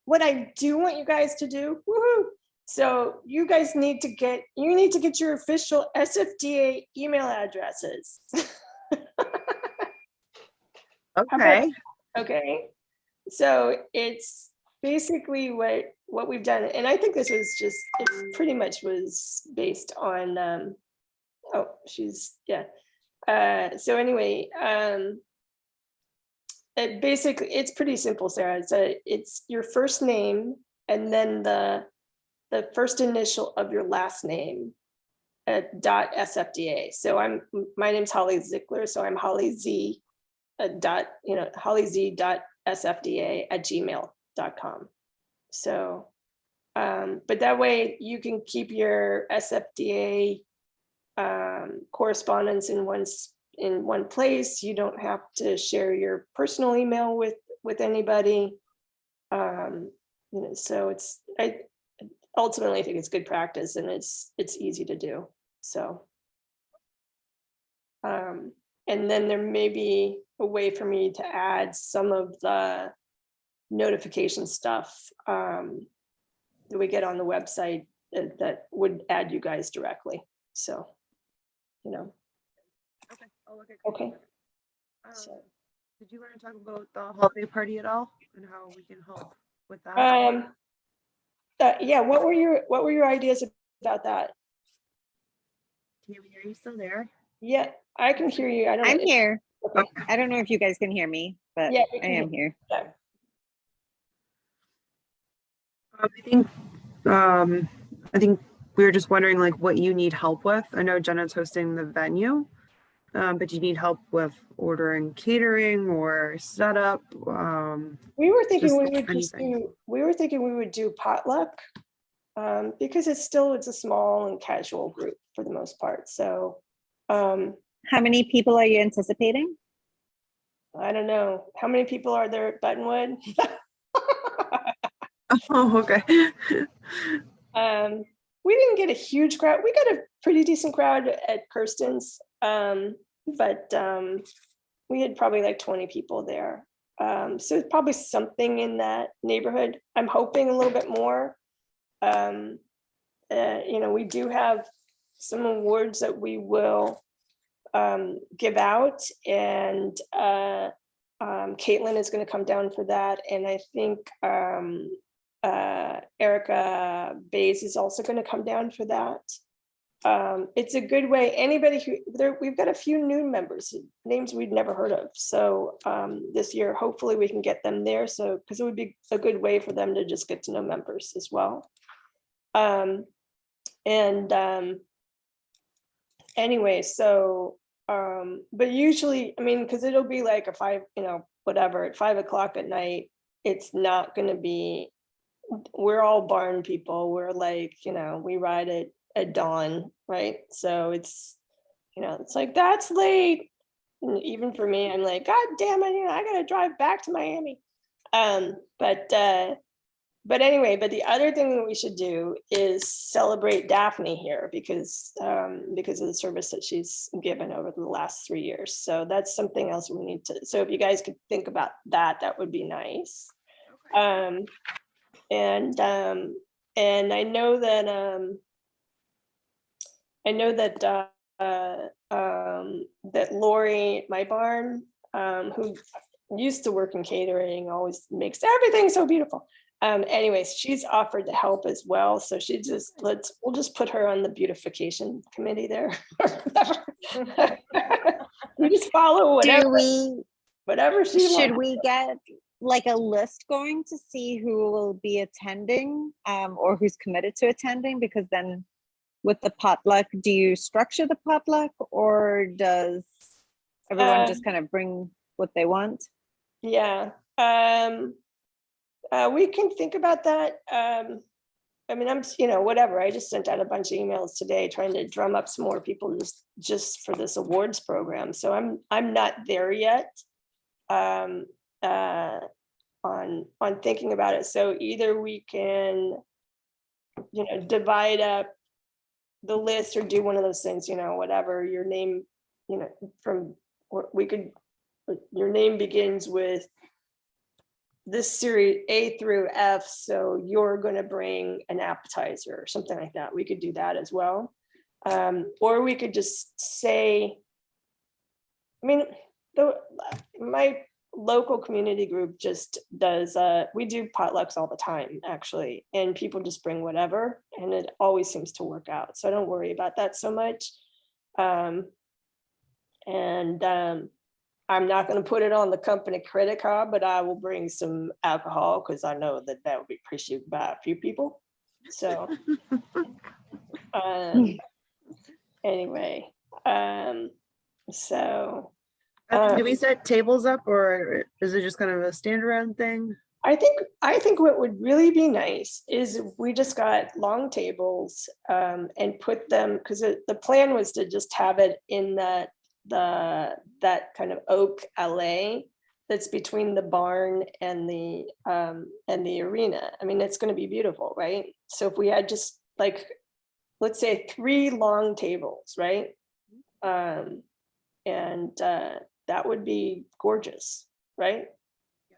what I do want you guys to do? Woohoo! So you guys need to get your official SFDA email addresses. Okay. Okay. So it's basically what we've done, and I think this was it pretty much was based on So anyway, it's pretty simple, Sarah. It's your first name and then the first initial of your last name dot SFDA. So my name's Holly Zickler, so I'm Holly Z Holly Z dot SFDA at gmail.com. So, but that way you can keep your SFDA correspondence in one place. You don't have to share your personal email with anybody. So I ultimately think it's good practice and it's easy to do. So, and then there may be a way for me to add some of the notification stuff that we get on the website that would add you guys directly. So, Okay, I'll look at. Okay. So, did you want to talk about the holiday party at all and how we can help with that? Yeah, what were your ideas about that? Can you hear you still there? Yeah, I can hear you. I don't know. I'm here. Okay. I don't know if you guys can hear me, but Yeah, we I can am here. Yeah. I think we were just wondering like what you need help with. I know Jenna's hosting the venue, but do you need help with ordering catering or setup? We were thinking Just we would anything. we were thinking we would do potluck because it's a small and casual group for the most part. So How many people are you anticipating? I don't know. How many people are there at Buttonwood? Oh, okay. We didn't get a huge crowd. We got a pretty decent crowd at Kirsten's, but we had probably like 20 people there. So it's probably something in that neighborhood. I'm hoping a little bit more. We do have some awards that we will give out, and Caitlin is going to come down for that, and I think Erica Bays is also going to come down for that. It's a good way. Anybody we've got a few new members, names we'd never heard of. So this year, hopefully we can get them there. So, because it would be a good way for them to just get to know members as well. Anyway, so, but usually, I mean, because it'll be like at 5 o'clock at night, it's not going to be, we're all barn people. We're like, we ride it at dawn, right? So it's like, that's late. And even for me, I'm like, God damn it, I gotta drive back to Miami. But anyway, the other thing that we should do is celebrate Daphne here because of the service that she's given over the last 3 years. So that's something else we need to, so if you guys could think about that, that would be nice. Okay. And I know that Lori at my barn, who used to work in catering, always makes everything so beautiful. Anyways, she's offered to help as well. So we'll just put her on the beautification committee there. We just follow whatever she wants. Should we get like a list going to see who will be attending or who's committed to attending? Because then with the potluck, do you structure the potluck or does everyone just kind of bring what they want? Yeah. We can think about that. I mean, whatever. I just sent out a bunch of emails today trying to drum up some more people just for this awards program. So I'm not there yet on thinking about it. So either we can, divide up the list or do one of those things, whatever your name, your name begins with this series A through F, so you're going to bring an appetizer or something like that. We could do that as well. Or we could just say, I mean, my local community group just does, we do potlucks all the time, actually, and people just bring whatever, and it always seems to work out. So I don't worry about that so much. And I'm not going to put it on the company credit card, but I will bring some alcohol because I know that that would be appreciated by a few people. So anyway, so Do we set tables up, or is it just kind of a stand around thing? I think what would really be nice is if we just got long tables and put them, because the plan was to just have it in that kind of oak alley that's between the barn and the arena. I mean, it's going to be beautiful, right? So if we had just like, let's say 3 long tables, right? That would be gorgeous, right?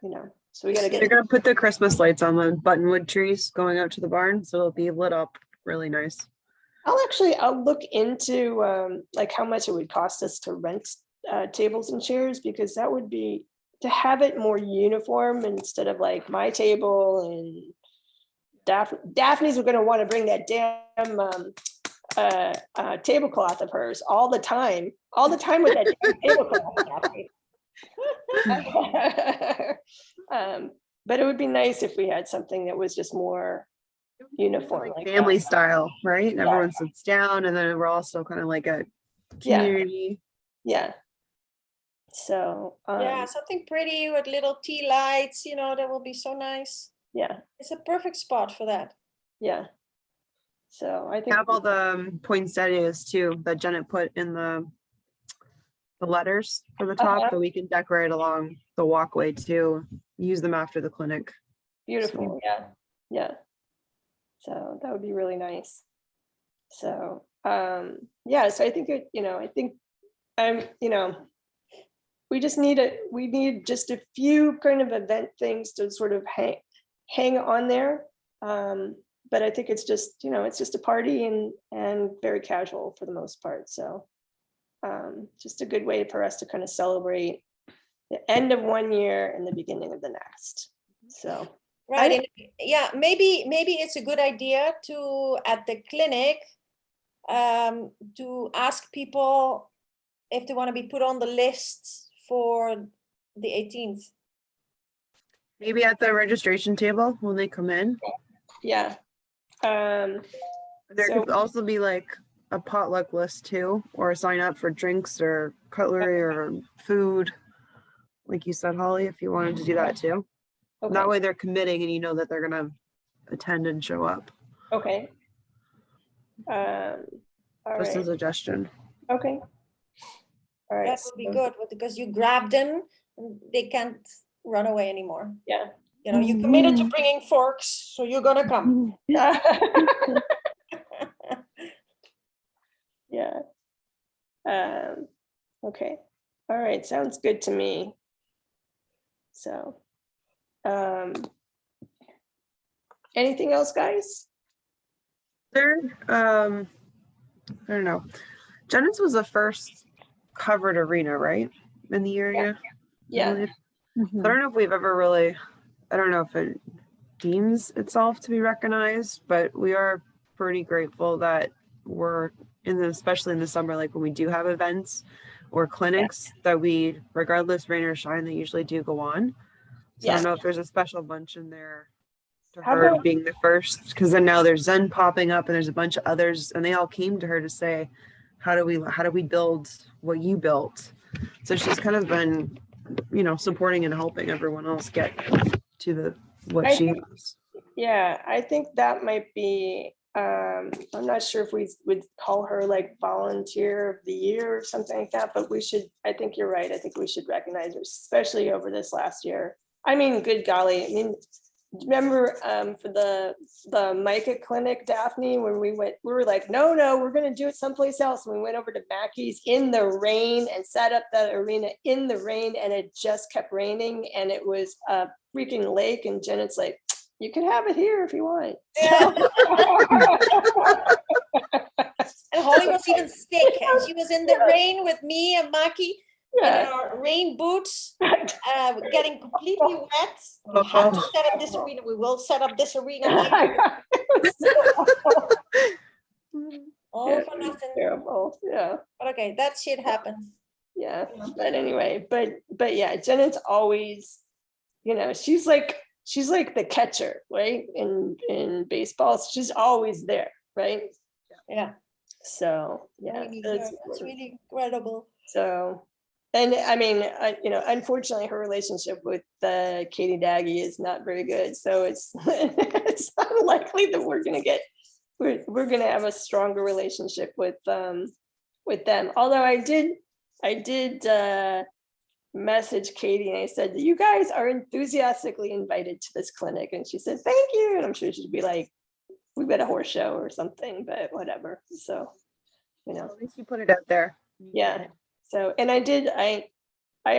You know, so we got to They're get, gonna put the Christmas lights on the buttonwood trees going out to the barn, so it'll be lit up really nice. I'll look into like how much it would cost us to rent tables and chairs, because that would be to have it more uniform instead of like my table and Daphne's are going to want to bring that damn tablecloth of hers all the time with that damn tablecloth. Daphne. But it would be nice if we had something that was just more uniform, Like like family that. style, right? Yeah. Everyone sits down, and then we're also kind of like a Yeah. community. Yeah. So Yeah, something pretty with little tea lights, you know, that will be so nice. yeah, It's a perfect spot for that. yeah. So I think Have all the poinsettias too that Janet put in the letters for the top that we can decorate along the walkway too. Use them after the clinic. beautiful. Yeah, yeah. So that would be really nice. So yeah, so I think we need just a few kind of event things to sort of hang on there. But I think it's just a party and very casual for the most part. So just a good way for us to kind of celebrate the end of one year and the beginning of the next. So Right. And yeah, maybe it's a good idea to, at the clinic, to ask people if they want to be put on the list for the 18th. Maybe at the registration table when they come in. yeah. There could also be like a potluck list too, or sign up for drinks or cutlery or food. Like you said, Holly, if you wanted to do that too. Okay. That way they're committing and you know that they're gonna attend and show up. Okay. All Just a right. suggestion. Okay. All right. That would be good because you grab them and they can't run away anymore. Yeah. You know, you committed to bringing forks, so you're gonna come. Yeah. Yeah. Okay. All right. Sounds good to me. So, anything else, guys? There, I don't know. Jennings was the first covered arena, right? In the area. I Yeah. believe. I don't know if we've ever really, I don't know if it deems itself to be recognized, but we are pretty grateful that we're especially in the summer, like when we do have events or clinics that we, regardless rain or shine, they usually do go on. So I don't know if there's a special bunch in there to How her about- being the first, because then now there's Zen popping up and there's a bunch of others and they all came to her to say, how do we build what you built? So she's kind of been, supporting and helping everyone else get to what she was. Yeah, I think that might be, I'm not sure if we would call her like volunteer of the year or something like that, but I think you're right. I think we should recognize her, especially over this last year. I mean, good golly. I mean, remember for the Micah clinic, Daphne, when we were like, no, we're going to do it someplace else. And we went over to Mackey's in the rain and set up that arena in the rain, and it just kept raining and it was a freaking lake. And Janet's like, you can have it here if you want. Yeah. And Holly was even sick, and she was in the rain with me and Maki in our rain boots, getting completely wet. We have to set up this arena. We will set up this arena here. All for nothing. Terrible. Yeah. But okay, that shit happens. Yeah, but anyway, but yeah, Janet's always, she's like the catcher, right? In baseball, she's always there, right? Yeah. So, yeah. Really, it's that's important. really incredible. So, and I mean, unfortunately, her relationship with Katie Daggy is not very good. So it's it's unlikely that we're gonna have a stronger relationship with them. Although I did message Katie and I said, you guys are enthusiastically invited to this clinic, and she said thank you, and I'm sure she'd be like, we've got a horse show or something, but whatever. So, At least you put it out there. yeah. So, and I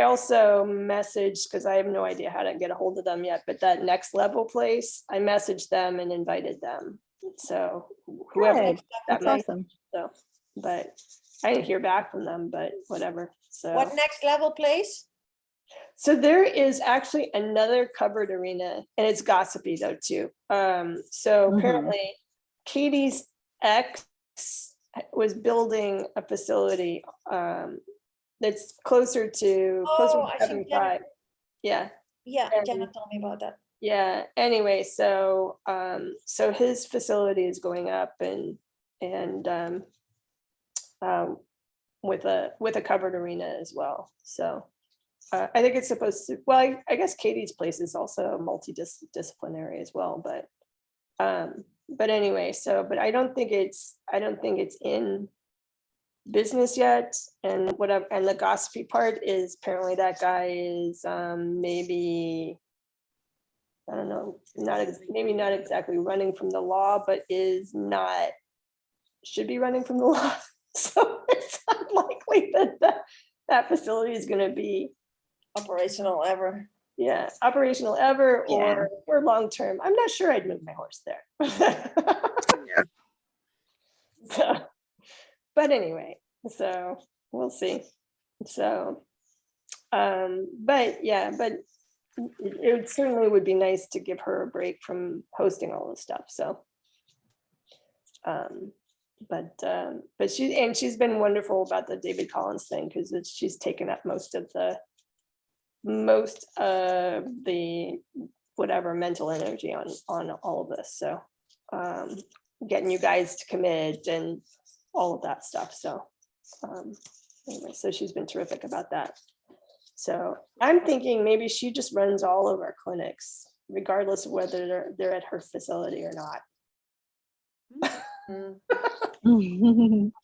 also messaged, because I have no idea how to get a hold of them yet, but that Next Level place, I messaged them and invited them. So whoever Good. that That's might, awesome. so, but I didn't hear back from them, but whatever. So, What Next Level place? so there is actually another covered arena, and it's gossipy though too. So Mhm. apparently Katie's ex was building a facility that's closer to Oh, I think 75. Yeah, Yeah, And- Jenna told me about that. yeah. Anyway, so so his facility is going up and with a covered arena as well. So I think it's supposed to, well, I guess Katie's place is also multidisciplinary as well, but anyway, so, but I don't think it's in business yet. And whatever, and the gossipy part is apparently that guy is maybe, I don't know, maybe not exactly running from the law, but should be running from the law. So it's unlikely that facility is gonna be Operational ever. operational ever Yeah. or long-term. I'm not sure I'd move my horse there. Yeah. So, but anyway, so we'll see. So, but yeah, but it certainly would be nice to give her a break from hosting all this stuff. So, but she's been wonderful about the David Collins thing, because she's taken up most of the whatever mental energy on all of this. So getting you guys to commit and all of that stuff. So anyway, so she's been terrific about that. So I'm thinking maybe she just runs all of our clinics, regardless of whether they're at her facility or not.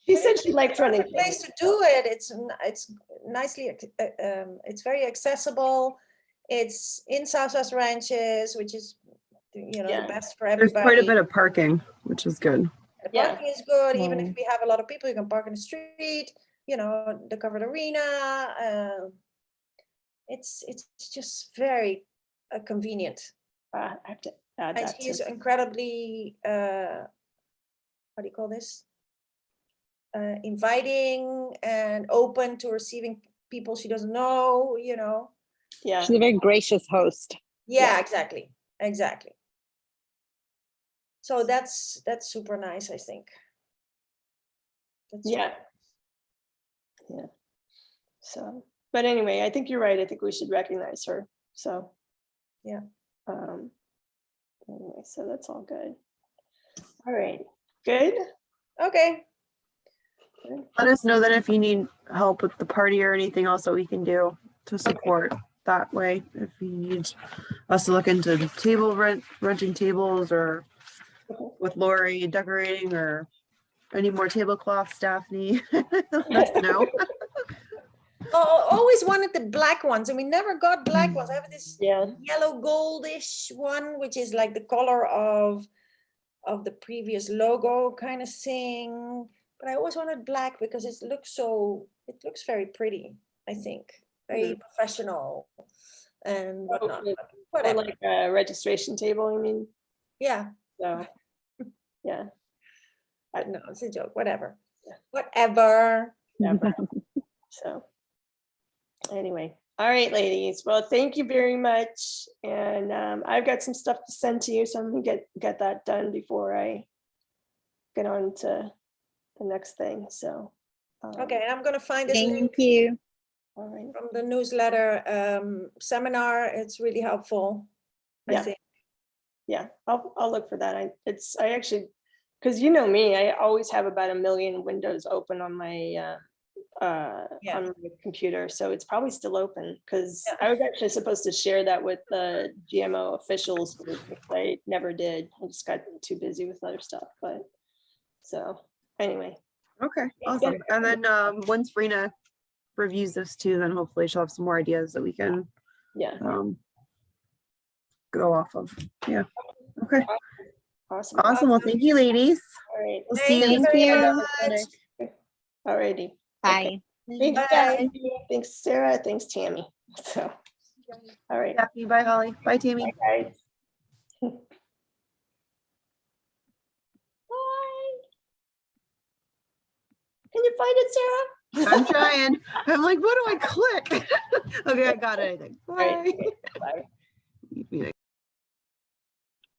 She said she likes running Perfect place to do it. It's nicely, it's very accessible. It's in Southwest Ranches, which is, Yeah. the best for There's everybody. quite a bit of parking, which is good. The Yeah. parking is good. Even Yeah. if we have a lot of people, you can park in the street, the covered arena. It's just very convenient. I have to add And that she is to. incredibly, what do you call this? Inviting and open to receiving people she doesn't know, Yeah, She's a very gracious host. Yeah, exactly. So that's super nice, I think. That's super yeah. Yeah. So, but anyway, I think you're right. I think we should recognize her. So. Yeah. Anyway, so that's all good. All right, good. Okay. Let us know that if you need help with the party or anything else that we can do to support that way. If you need us to look into renting tables, or with Lori decorating, or any more tablecloths Daphne, let us know. Oh, always wanted the black ones, and we never got black ones. I have this Yeah, yellow goldish one, which is like the color of the previous logo kind of thing. But I always wanted black because it looks very pretty, I think. Very professional and whatnot. or Whatever. like a registration table, you mean? Yeah. So, yeah. No, it's a joke. Whatever. Yeah. Whatever. So, anyway, all right, ladies. Well, thank you very much. And I've got some stuff to send to you, so I'm gonna get that done before I get on to the next thing. So. Okay, I'm gonna find this link. Thank you. All right. from the newsletter seminar. It's really helpful. I Yeah. think. Yeah, I'll look for that. I actually, because you know me, I always have about 1 million windows open on my on my computer, so it's probably still open, because I was actually supposed to share that with the GMO officials, but I never did. I just got too busy with other stuff, but so anyway. Okay, awesome. And then once Rena reviews this too, then hopefully she'll have some more ideas that we can Yeah, go off of. Yeah. Okay. awesome. Awesome. Well, thank you, ladies. All right. We'll Thank see you. Thank very you. much. All righty. Bye. Thanks, Bye. Jackie. Thanks, Sarah. Thanks, Tammy. So, all right. Jackie, bye, Holly. Bye, Tammy. Bye, guys. Bye. Can you find it, Sarah? I'm trying. I'm like, what do I click? Okay, I got it. I think. All right. Bye. Bye. Bye.